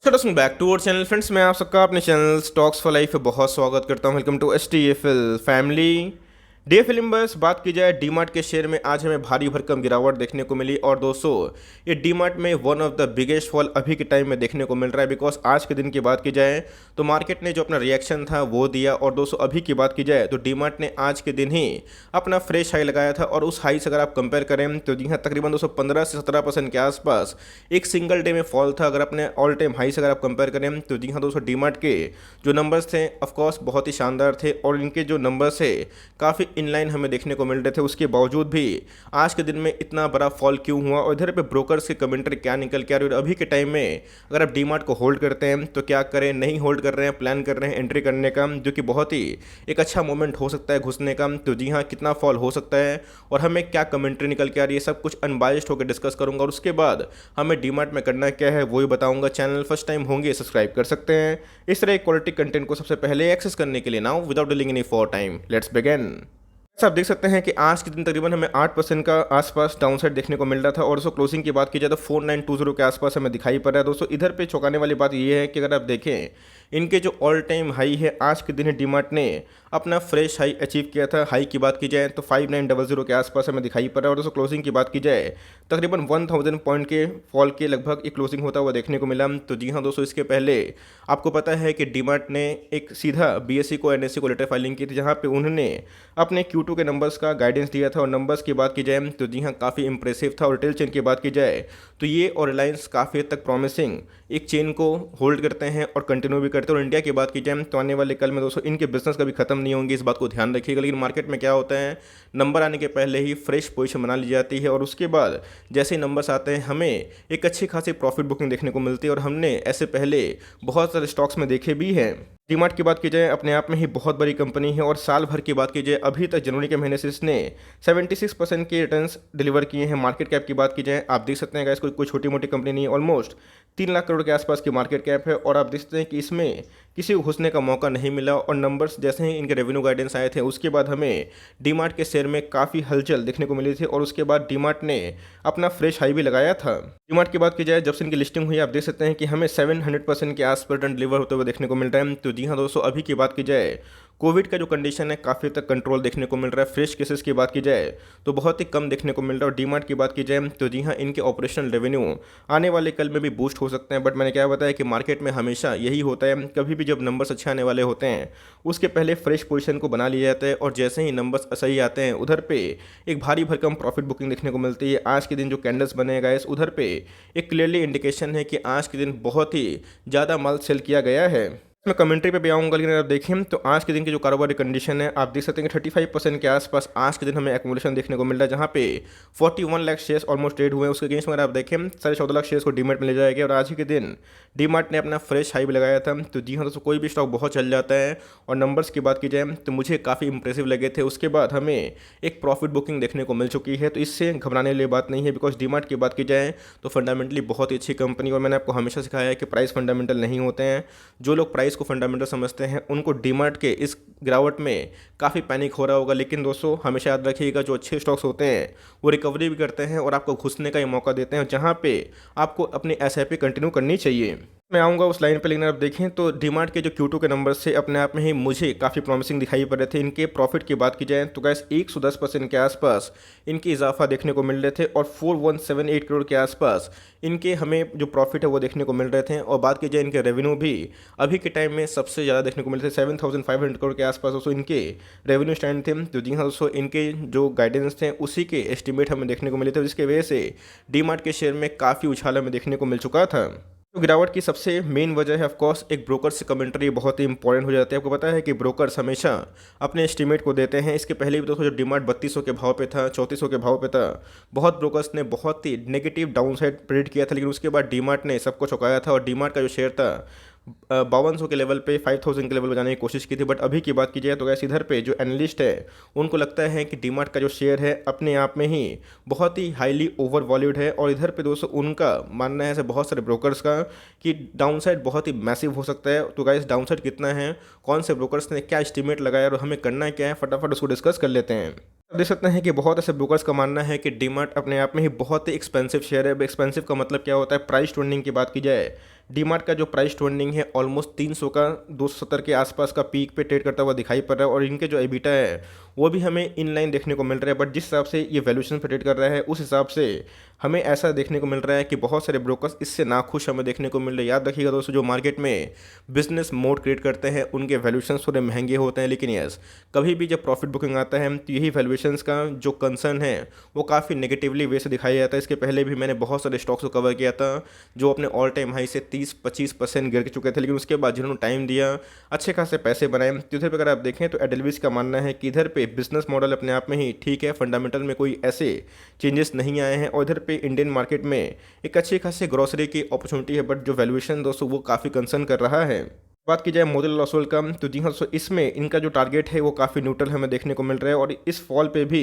Welcome back to our channel friends. मैं आप सबका अपने चैनल स्टॉक्स फॉर लाइफ पे बहुत स्वागत करता हूं। Welcome to STFL family. डे फिल्म बस बात की जाए डीमार्ट के शेयर में आज हमें भारी भरकम गिरावट देखने को मिली और दोस्तों ये डीमार्ट में one of the biggest fall अभी के टाइम में देखने को मिल रहा है। बिकॉज आज के दिन की बात की जाए तो मार्केट ने जो अपना रिएक्शन था वो दिया और दोस्तों अभी की बात की जाए तो डीमार्ट ने आज के दिन ही अपना फ्रेश हाई लगाया था और उस हाई से अगर आप कंपेयर करें तो जी हाँ तकरीबन दोस्तों 15 से 17% के आसपास एक सिंगल डे में फॉल था। अगर अपने ऑल टाइम हाई से अगर आप कंपेयर करें तो जी हाँ दोस्तों डीमार्ट के जो नंबर्स थे ऑफकोर्स बहुत ही शानदार थे और इनके जो नंबर्स है काफ़ी इनलाइन हमें देखने को मिल रहे थे। उसके बावजूद भी आज के दिन में इतना बड़ा फॉल क्यों हुआ और इधर पे ब्रोकर्स के कमेंट्री क्या निकल के आ रही है। अभी के टाइम में अगर आप डीमार्ट को होल्ड करते हैं तो क्या करें, नहीं होल्ड कर रहे हैं, प्लान कर रहे हैं एंट्री करने का, जो कि बहुत ही एक अच्छा मोमेंट हो सकता है घुसने का। तो जी हाँ कितना फॉल हो सकता है और हमें क्या कमेंट्री निकल के आ रही है, सब कुछ अनबाइस्ड होकर डिस्कस करूंगा और उसके बाद हमें डीमार्ट में करना क्या है वो ही बताऊंगा। चैनल फर्स्ट टाइम होंगे सब्सक्राइब कर सकते हैं इस तरह क्वालिटी कंटेंट को सबसे पहले एक्सेस करने के लिए। Now without dealing any for time let's begin. आप देख सकते हैं कि आज के दिन तकरीबन हमें 8% का आसपास डाउनसाइड देखने को मिल रहा था और दोस्तों क्लोजिंग की बात की जाए तो 4920 के आसपास हमें दिखाई पड़ रहा है। दोस्तों इधर पे चौंकाने वाली बात यह है कि अगर आप देखें इनके जो ऑल टाइम हाई है आज के दिन ही डीमार्ट ने अपना फ्रेश हाई अचीव किया था। हाई की बात की जाए तो 5900 के आसपास हमें दिखाई पड़ रहा है और दोस्तों क्लोजिंग की बात की जाए तकरीबन 1000 पॉइंट के फॉल के लगभग एक क्लोजिंग होता हुआ देखने को मिला। तो जी हाँ दोस्तों इसके पहले आपको पता है कि डीमार्ट ने एक सीधा BSE को NSE को लेटर फाइलिंग की थी जहाँ पे उन्होंने अपने Q2 के नंबर्स का गाइडेंस दिया था और नंबर्स की बात की जाए तो जी हाँ काफ़ी इंप्रेसिव था। और रिटेल चेन की बात की जाए तो ये और रिलायंस काफ़ी हद तक प्रॉमिसिंग एक चेन को होल्ड करते हैं और कंटिन्यू भी करते हैं। और इंडिया की बात की जाए तो आने वाले कल में दोस्तों इनके बिजनेस कभी खत्म नहीं होंगे, इस बात को ध्यान रखिएगा। लेकिन मार्केट में क्या होता है, नंबर आने के पहले ही फ्रेश पोजीशन बना ली जाती है और उसके बाद जैसे ही नंबर्स आते हैं हमें एक अच्छी खासी प्रॉफिट बुकिंग देखने को मिलती है और हमने ऐसे पहले बहुत सारे स्टॉक्स में देखे भी हैं। डीमार्ट की बात की जाए अपने आप में ही बहुत बड़ी कंपनी है और साल भर की बात की जाए अभी तक जनवरी के महीने से इसने 76% के रिटर्न्स डिलीवर किए हैं। मार्केट कैप की बात की जाए आप देख सकते हैं गाइस कोई छोटी मोटी कंपनी नहीं है, ऑलमोस्ट 3 लाख करोड़ के आसपास की मार्केट कैप है और आप देख सकते हैं कि इसमें किसी को घुसने का मौका नहीं मिला। और नंबर्स जैसे ही इनके रेवेन्यू गाइडेंस आए थे उसके बाद हमें डीमार्ट के शेयर में काफ़ी हलचल देखने को मिली थी और उसके बाद डीमार्ट ने अपना फ्रेश हाई भी लगाया था। डीमार्ट की बात की जाए जब से इनकी लिस्टिंग हुई आप देख सकते हैं कि हमें 700% के आस पर रिटर्न डिलीवर होते हुए देखने को मिल रहा है। तो जी हाँ दोस्तों अभी की बात की जाए कोविड का जो कंडीशन है काफ़ी तक कंट्रोल देखने को मिल रहा है। फ्रेश केसेस की बात की जाए तो बहुत ही कम देखने को मिल रहा है। और डीमार्ट की बात की जाए तो जी हाँ इनके ऑपरेशनल रेवेन्यू आने वाले कल में भी बूस्ट हो सकते हैं। बट मैंने क्या बताया कि मार्केट में हमेशा यही होता है, कभी भी जब नंबर्स अच्छे आने वाले होते हैं उसके पहले फ्रेश पोजीशन को बना लिया जाता है और जैसे ही नंबर्स सही आते हैं उधर पे एक भारी भरकम प्रॉफिट बुकिंग देखने को मिलती है। आज के दिन जो कैंडल्स बने गाइस उधर पे एक क्लियरली इंडिकेशन है कि आज के दिन बहुत ही ज़्यादा माल सेल किया गया है। मैं कमेंट्री पे भी आऊँगा लेकिन अगर आप देखें तो आज के दिन की जो कारोबारी कंडीशन है आप देख सकते हैं कि 35% के आसपास आज के दिन हमें एक्मुलेशन देखने को मिल रहा है जहाँ पे 41 लाख शेयर्स ऑलमोस्ट ट्रेड हुए हैं। उसके अगेंस्ट में अगर आप देखें 14.5 लाख शेयर्स को डीमार्ट में ले जाया गया और आज ही के दिन डीमार्ट ने अपना फ्रेश हाई भी लगाया था। तो जी हाँ दोस्तों कोई भी स्टॉक बहुत चल जाता है और नंबर्स की बात की जाए तो मुझे काफ़ी इंप्रेसिव लगे थे। उसके बाद हमें एक प्रॉफिट बुकिंग देखने को मिल चुकी है तो इससे घबराने वाली बात नहीं है। बिकॉज डीमार्ट की बात की जाए तो फंडामेंटली बहुत ही अच्छी कंपनी और मैंने आपको हमेशा सिखाया है कि प्राइस फंडामेंटल नहीं होते हैं। जो लोग प्राइस को फंडामेंटल समझते हैं उनको डीमार्ट के इस गिरावट में काफ़ी पैनिक हो रहा होगा। लेकिन दोस्तों हमेशा याद रखिएगा जो अच्छे स्टॉक्स होते हैं वो रिकवरी भी करते हैं और आपको घुसने का ही मौका देते हैं जहाँ पे आपको अपनी SIP कंटिन्यू करनी चाहिए। मैं आऊँगा उस लाइन पे लेकिन आप देखें तो डीमार्ट के जो Q2 के नंबर से अपने आप में ही मुझे काफ़ी प्रॉमिसिंग दिखाई पड़ रहे थे। इनके प्रॉफिट की बात की जाए तो गैस 110% के आसपास इनकी इजाफा देखने को मिल रहे थे और 4178 करोड़ के आसपास इनके हमें जो प्रॉफिट है वो देखने को मिल रहे थे। और बात की जाए इनके रेवेन्यू भी अभी के टाइम में सबसे ज़्यादा देखने को मिलते थे 7500 करोड़ के आसपास दोस्तों इनके रेवेन्यू स्टैंड थे। तो जी हाँ दोस्तों इनके जो गाइडेंस थे उसी के एस्टिमेट हमें देखने को मिले थे जिसकी वजह से डीमार्ट के शेयर में काफ़ी उछाल हमें देखने को मिल चुका था। तो गिरावट की सबसे मेन वजह है ऑफकोर्स एक ब्रोकर्स से कमेंट्री बहुत ही इंपॉर्टेंट हो जाती है। आपको पता है कि ब्रोकर्स हमेशा अपने एस्टीमेट को देते हैं। इसके पहले भी दोस्तों जब डीमार्ट 3200 के भाव पे था, 3400 के भाव पे था, बहुत ब्रोकर्स ने बहुत ही नेगेटिव डाउन साइड प्रेडिक्ट किया था। लेकिन उसके बाद डीमार्ट ने सबको चौंकाया था और डीमार्ट का जो शेयर था 5200 के लेवल पे 5000 के लेवल पर जाने की कोशिश की थी। बट अभी की बात की जाए तो गैस इधर पे जो एनालिस्ट है उनको लगता है कि डीमार्ट का जो शेयर है अपने आप में ही बहुत ही हाईली ओवर वॉल्यूड है। और इधर पे दोस्तों उनका मानना है ऐसे बहुत सारे ब्रोकर्स का कि डाउनसाइड बहुत ही मैसिव हो सकता है। तो गाइस डाउनसाइड कितना है, कौन से ब्रोकर्स ने क्या एस्टीमेट लगाया और हमें करना क्या है, फटाफट उसको डिस्कस कर लेते हैं। आप देख सकते हैं कि बहुत ऐसे ब्रोकर्स का मानना है कि डीमार्ट अपने आप में ही बहुत ही एक्सपेंसिव शेयर है। अब एक्सपेंसिव का मतलब क्या होता है? प्राइस टू अर्निंग की बात की जाए, डीमार्ट का जो प्राइस टू अर्निंग है ऑलमोस्ट 300 का 270 के आसपास का पीक पे ट्रेड करता हुआ दिखाई पड़ रहा है, और इनके जो एबिटा है वो भी हमें इनलाइन देखने को मिल रहा है। बट जिस हिसाब से ये वैल्यूएशन पे ट्रेड कर रहा है उस हिसाब से हमें ऐसा देखने को मिल रहा है कि बहुत सारे ब्रोकर्स इससे नाखुश हमें देखने को मिल रहे हैं। याद रखिएगा दोस्तों, जो मार्केट में बिजनेस मोड क्रिएट करते हैं उनके वैल्यूएशन थोड़े महंगे होते हैं, लेकिन यस, कभी भी जब प्रॉफिट बुकिंग आता है तो यही वैल्यूएशंस का जो कंसर्न है वो काफ़ी नेगेटिवली वे से दिखाया जाता है। इसके पहले भी मैंने बहुत सारे स्टॉक्स को कवर किया था जो अपने ऑल टाइम हाई से 30-25% गिर चुके थे, लेकिन उसके बाद जिन्होंने टाइम दिया अच्छे खासे पैसे बनाए। तो इधर पर अगर आप देखें तो एडलविस का मानना है कि इधर पे बिजनेस मॉडल अपने आप में ही ठीक है, फंडामेंटल में कोई ऐसे चेंजेस नहीं आए हैं, और इधर पे इंडियन मार्केट में एक अच्छी खासी ग्रोसरी की अपॉर्चुनिटी है। बट जो वैल्यूएशन दोस्तों वो काफ़ी कंसर्न कर रहा है। बात की जाए मोतिलाल ओसवाल का, तो जी हाँ दोस्तों, इसमें इनका जो टारगेट है वो काफ़ी न्यूट्रल हमें देखने को मिल रहा है, और इस फॉल पे भी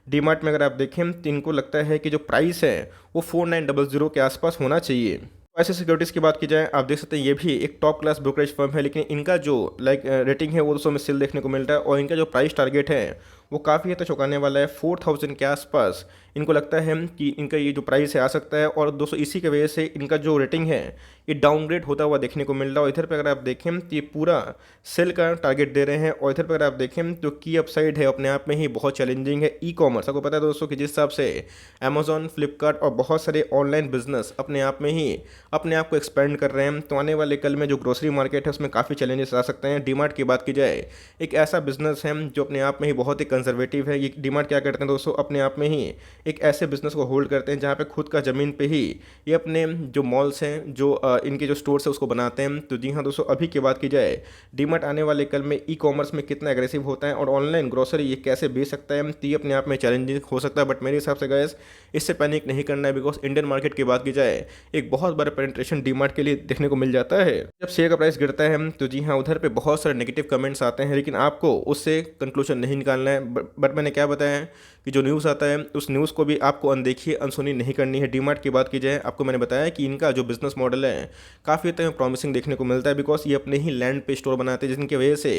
डीमार्ट में अगर आप देखें तो इनको लगता है कि जो प्राइस है वो 4900 के आसपास होना चाहिए। ऐसे सिक्योरिटीज़ की बात की जाए, आप देख सकते हैं ये भी एक टॉप क्लास ब्रोकरेज फर्म है, लेकिन इनका जो रेटिंग है वो 200 में स्टिल देखने को मिल रहा है, और इनका जो प्राइस टारगेट है वो काफ़ी हद तक चौंकाने वाला है। 4000 के आसपास इनको लगता है कि इनका ये जो प्राइस है आ सकता है, और दोस्तों इसी की वजह से इनका जो रेटिंग है ये डाउनग्रेड होता हुआ देखने को मिल रहा है। और इधर पर अगर आप देखें तो ये पूरा सेल का टारगेट दे रहे हैं, और इधर पर अगर आप देखें तो की अपसाइड है अपने आप में ही बहुत चैलेंजिंग है। ई कॉमर्स, आपको पता है दोस्तों कि जिस हिसाब से अमेजॉन, फ्लिपकार्ट और बहुत सारे ऑनलाइन बिजनेस अपने आप में ही अपने आप को एक्सपेंड कर रहे हैं, तो आने वाले कल में जो ग्रोसरी मार्केट है उसमें काफ़ी चैलेंजेस आ सकते हैं। डीमार्ट की बात की जाए, एक ऐसा बिजनेस है जो अपने आप में ही बहुत ही कंजर्वेटिव है। ये डीमार्ट क्या करते हैं दोस्तों, अपने आप में ही एक ऐसे बिजनेस को होल्ड करते हैं जहाँ पे खुद का ज़मीन पे ही ये अपने जो मॉल्स हैं, जो इनके जो स्टोर्स हैं उसको बनाते हैं। तो जी हाँ दोस्तों, अभी की बात की जाए, डीमार्ट आने वाले कल में ई कॉमर्स में कितना एग्रेसिव होता है और ऑनलाइन ग्रोसरी ये कैसे बेच सकता है, तो ये अपने आप में चैलेंजिंग हो सकता है। बट मेरे हिसाब से गैस इससे पैनिक नहीं करना है, बिकॉज इंडियन मार्केट की बात की जाए एक बहुत बड़ा पेनिट्रेशन डीमार्ट के लिए देखने को मिल जाता है। जब शेयर का प्राइस गिरता है तो जी हाँ, उधर पे बहुत सारे नेगेटिव कमेंट्स आते हैं, लेकिन आपको उससे कंक्लूजन नहीं निकालना है। बट मैंने क्या बताया कि जो न्यूज़ आता है उस न्यूज़ को भी आपको अनदेखी अनसुनी नहीं करनी है। डीमार्ट की बात की जाए, आपको मैंने बताया कि इनका जो बिजनेस मॉडल है काफ़ी हद तक प्रॉमिसिंग देखने को मिलता है, बिकॉज ये अपने ही लैंड पे स्टोर बनाते हैं, जिनकी वजह से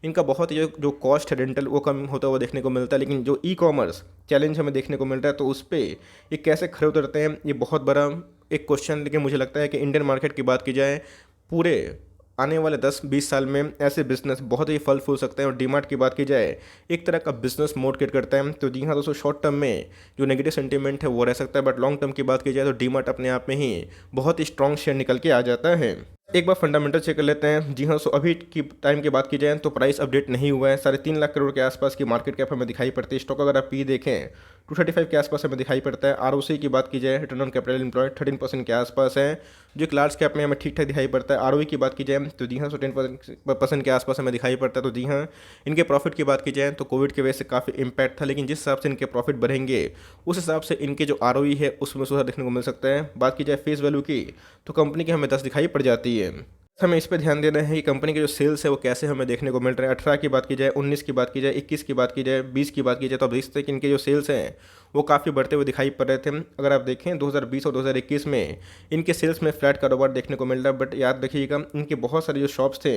इनका बहुत ही जो कॉस्ट है रेंटल वो कम होता हुआ देखने को मिलता है। लेकिन जो ई कॉमर्स चैलेंज हमें देखने को मिल रहा है तो उस पर ये कैसे खड़े उतरते हैं, ये बहुत बड़ा एक क्वेश्चन। लेकिन मुझे लगता है कि इंडियन मार्केट की बात की जाए, पूरे आने वाले 10-20 साल में ऐसे बिजनेस बहुत ही फल फूल सकते हैं। और डीमार्ट की बात की जाए, एक तरह का बिजनेस मोड क्रिएट करता है। तो जी हाँ दोस्तों, शॉर्ट टर्म में जो नेगेटिव सेंटीमेंट है वो रह सकता है, बट लॉन्ग टर्म की बात की जाए तो डीमार्ट अपने आप में ही बहुत ही स्ट्रॉन्ग शेयर निकल के आ जाता है। एक बार फंडामेंटल चेक कर लेते हैं। जी हाँ, सो अभी की टाइम की बात की जाए तो प्राइस अपडेट नहीं हुआ है। 3.5 लाख करोड़ के आसपास की मार्केट कैप हमें दिखाई पड़ती है। स्टॉक अगर आप पी देखें 235 के आसपास हमें दिखाई पड़ता है। आरओसी की बात की जाए, रिटर्न ऑन कैपिटल एम्प्लॉयड 13% के आसपास है, जो एक लार्ज कैप में हमें ठीक ठाक दिखाई पड़ता है। आरओई की बात की जाए तो जी हाँ, सो 10% के आसपास हमें दिखाई पड़ता है। तो जी हाँ, इनके प्रॉफिट की बात की जाए तो कोविड की वजह से काफ़ी इंपैक्ट था, लेकिन जिस हिसाब से इनके प्रॉफिट बढ़ेंगे उस हिसाब से इनके जो आरओई है उसमें सुधार देखने को मिल सकता है। बात की जाए फेस वैल्यू की तो कंपनी की हमें 10 दिखाई पड़ जाती है। हमें इस पर ध्यान देना है कि कंपनी के जो सेल्स है वो कैसे हमें देखने को मिल रहे हैं। 18 की बात की जाए, 19 की बात की जाए, 21 की बात की जाए, 20 की बात की जाए, तो आप देख सकते हैं कि इनके जो सेल्स हैं वो काफ़ी बढ़ते हुए दिखाई पड़ रहे थे। अगर आप देखें 2020 और 2021 में इनके सेल्स में फ्लैट कारोबार देखने को मिल रहा है, बट याद रखिएगा इनके बहुत सारे जो शॉप्स थे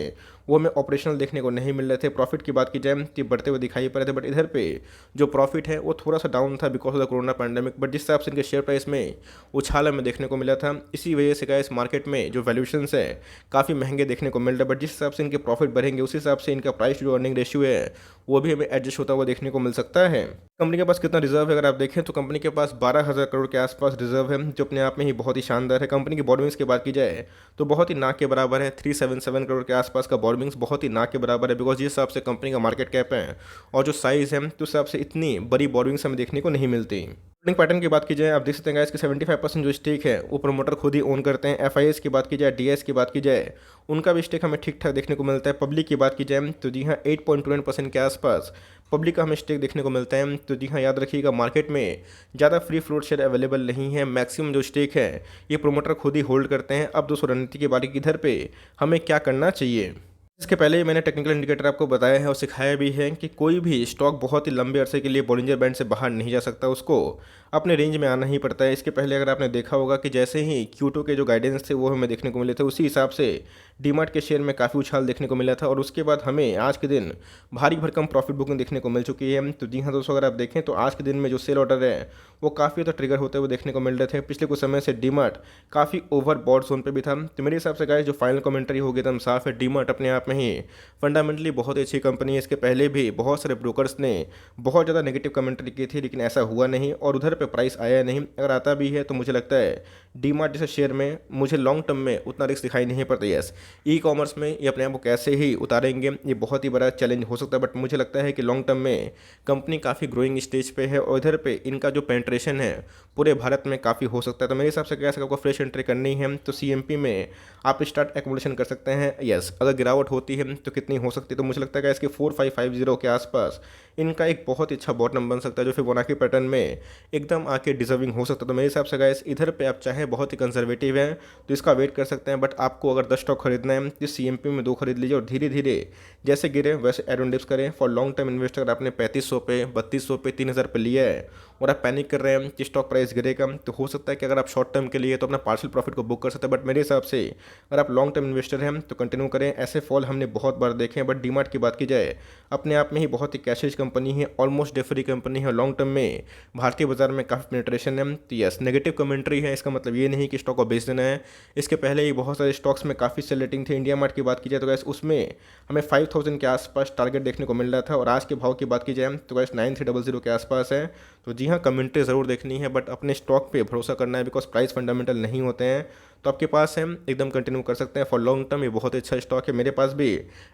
वो हमें ऑपरेशनल देखने को नहीं मिल रहे थे। प्रॉफिट की बात की जाए तो बढ़ते हुए दिखाई पड़ रहे थे, बट इधर पे जो प्रॉफिट है वो थोड़ा सा डाउन था because of the corona pandemic. But जिस हिसाब से इनके शेयर प्राइस में उछाल हमें देखने को मिला था, इसी वजह से गाइस मार्केट में जो वैल्यूएशंस है काफ़ी महंगे देखने को मिल रहा है। बट जिस हिसाब से इनके प्रॉफिट बढ़ेंगे उस हिसाब से इनका प्राइस जो अर्निंग रेशियो है वो भी हमें एडजस्ट होता हुआ देखने को मिल सकता है। कंपनी के पास कितना रिजर्व है अगर आप देखें तो कंपनी के पास 12,000 करोड़ के आसपास रिजर्व है, जो अपने आप में ही बहुत ही शानदार है। कंपनी की बॉर्डविंग्स की बात की जाए तो बहुत ही ना के बराबर है। 377 करोड़ के आसपास का बॉर्डविंग्स बहुत ही ना के बराबर है, बिकॉज जिस हिसाब से कंपनी का मार्केट कैप है और जो साइज़ है तो उस हिसाब से इतनी बड़ी बॉर्डविंग्स हमें देखने को नहीं मिलती। होल्डिंग पैटर्न की बात की जाए, आप देख सकते हैं गाइस कि 75% जो स्टेक है वो प्रोमोटर खुद ही ओन करते हैं। एफआईएस की बात की जाए, डीएस की बात की जाए, उनका भी स्टेक हमें ठीक ठाक देखने को मिलता है। पब्लिक की बात की जाए तो जी हाँ 8.29% के आसपास पब्लिक का हमें स्टेक देखने को मिलता है। तो जी हाँ, याद रखिएगा मार्केट में ज़्यादा फ्री फ्लोट शेयर अवेलेबल नहीं है। मैक्सिमम जो स्टेक है ये प्रोमोटर खुद ही होल्ड करते हैं। अब दोस्तों रणनीति के बारे की इधर पे हमें क्या करना चाहिए। इसके पहले ही मैंने टेक्निकल इंडिकेटर आपको बताया है और सिखाया भी है कि कोई भी स्टॉक बहुत ही लंबे अरसे के लिए बॉलिंजर बैंड से बाहर नहीं जा सकता, उसको अपने रेंज में आना ही पड़ता है। इसके पहले अगर आपने देखा होगा कि जैसे ही Q2 के जो गाइडेंस थे वो हमें देखने को मिले थे, उसी हिसाब से डीमार्ट के शेयर में काफ़ी उछाल देखने को मिला था और उसके बाद हमें आज के दिन भारी भरकम प्रॉफिट बुकिंग देखने को मिल चुकी है। तो जी हाँ दोस्तों, अगर आप देखें तो आज के दिन में जो सेल ऑर्डर है वो काफ़ी ज़्यादा ट्रिगर होते हुए देखने को मिल रहे थे। पिछले कुछ समय से डीमार्ट काफ़ी ओवर बॉट जोन पे भी था। तो मेरे हिसाब से गाइस जो फाइनल कमेंट्री होगी एकदम साफ है, डीमार्ट अपने आप में ही फंडामेंटली बहुत ही अच्छी कंपनी है। इसके पहले भी बहुत सारे ब्रोकर्स ने बहुत ज़्यादा नेगेटिव कमेंट्री की थी, लेकिन ऐसा हुआ नहीं और उधर पे प्राइस आया नहीं। अगर आता भी है तो मुझे लगता है डीमार्ट जैसे शेयर में मुझे लॉन्ग टर्म में उतना रिस्क दिखाई नहीं पड़ता। यस, ई कॉमर्स में ये अपने आप को कैसे ही उतारेंगे ये बहुत ही बड़ा चैलेंज हो सकता है, बट मुझे लगता है कि लॉन्ग टर्म में कंपनी काफ़ी ग्रोइंग स्टेज पे है और इधर पे इनका जो पेंट्रेशन है पूरे भारत में काफ़ी हो सकता है। तो मेरे हिसाब से कैसे आपको फ्रेश एंट्री करनी है तो सीएमपी में आप स्टार्ट एक्मुलेशन कर सकते हैं। यस, अगर गिरावट होती है तो कितनी हो सकती है, तो मुझे लगता है कि इसके 4550 के आसपास इनका एक बहुत ही अच्छा बॉटम बन सकता है जो फिबोनाची पैटर्न में एकदम आके डिजर्विंग हो सकता है। तो मेरे हिसाब से गाइस इधर पे आप चाहे बहुत ही कंजर्वेटिव हैं तो इसका वेट कर सकते हैं, बट आपको अगर 10 स्टॉक खरीदना है तो सीएमपी में 2 खरीद लीजिए और धीरे धीरे जैसे गिरे वैसे एड ऑन डिप्स करें। फॉर लॉन्ग टर्म इन्वेस्टर अगर आपने 3500 पे 3200 पे 3000 पे लिया है और आप पैनिक कर रहे हैं कि स्टॉक प्राइस गिरेगा, तो हो सकता है कि अगर आप शॉर्ट टर्म के लिए तो अपना पार्शियल प्रॉफिट को बुक कर सकते हैं, बट मेरे हिसाब से अगर आप लॉन्ग टर्म इन्वेस्टर हैं तो कंटिन्यू करें। ऐसे फॉल हमने बहुत बार देखे हैं, बट डीमार्ट की बात की जाए अपने आप में ही बहुत ही कैशेज कंपनी है, ऑलमोस्ट डे फ्री कंपनी है, लॉन्ग टर्म में भारतीय बाजार में काफ़ी पेनिट्रेशन है। तो यस, नेगेटिव कमेंट्री है, इसका मतलब ये नहीं कि स्टॉक को बेच देना है। इसके पहले ही बहुत सारे स्टॉक्स में काफ़ी सेल रेटिंग थे। इंडिया मार्ट की बात की जाए तो गैस उसमें हमें 5000 के आसपास टारगेट देखने को मिल रहा था और आज के भाव की बात की जाए तो गैस 9300 के आसपास है। तो जी हाँ, कमेंट्री ज़रूर देखनी है, बट अपने स्टॉक पे भरोसा करना है बिकॉज प्राइस फंडामेंटल नहीं होते हैं। तो आपके पास है एकदम कंटिन्यू कर सकते हैं फॉर लॉन्ग टर्म, ये बहुत अच्छा स्टॉक है। मेरे पास भी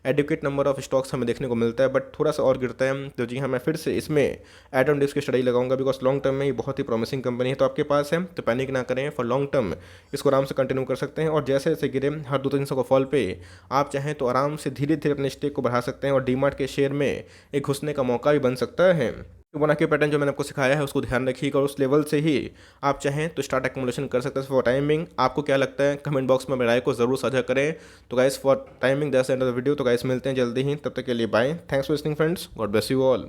एडुकेट नंबर ऑफ स्टॉक्स हमें देखने को मिलता है, बट थोड़ा सा और गिरता है। तो जी हाँ, मैं फिर से इसमें एड ऑन डिप्स की स्टडी लगाऊंगा बिकॉज लॉन्ग टर्म में ये बहुत ही प्रॉमिसिंग कंपनी है। तो आपके पास है तो पैनिक ना करें, फॉर लॉन्ग टर्म इसको आराम से कंटिन्यू कर सकते हैं और जैसे जैसे गिरे हर 2-300 का फॉल पे आप चाहें तो आराम से धीरे धीरे अपने स्टेक को बढ़ा सकते हैं और डीमार्ट के शेयर में एक घुसने का मौका भी बन सकता है। फिबोनाची पैटर्न जो मैंने आपको सिखाया है उसको ध्यान रखिएगा और उस लेवल से ही आप चाहें तो स्टार्ट एक्मुलेशन कर सकते हैं। फॉर टाइमिंग आपको क्या लगता है कमेंट बॉक्स में राय को जरूर साझा करें। तो guys for timing that's the end of the video. तो गाइस मिलते हैं जल्दी ही, तब तक के लिए bye. Thanks for listening friends, God bless you all.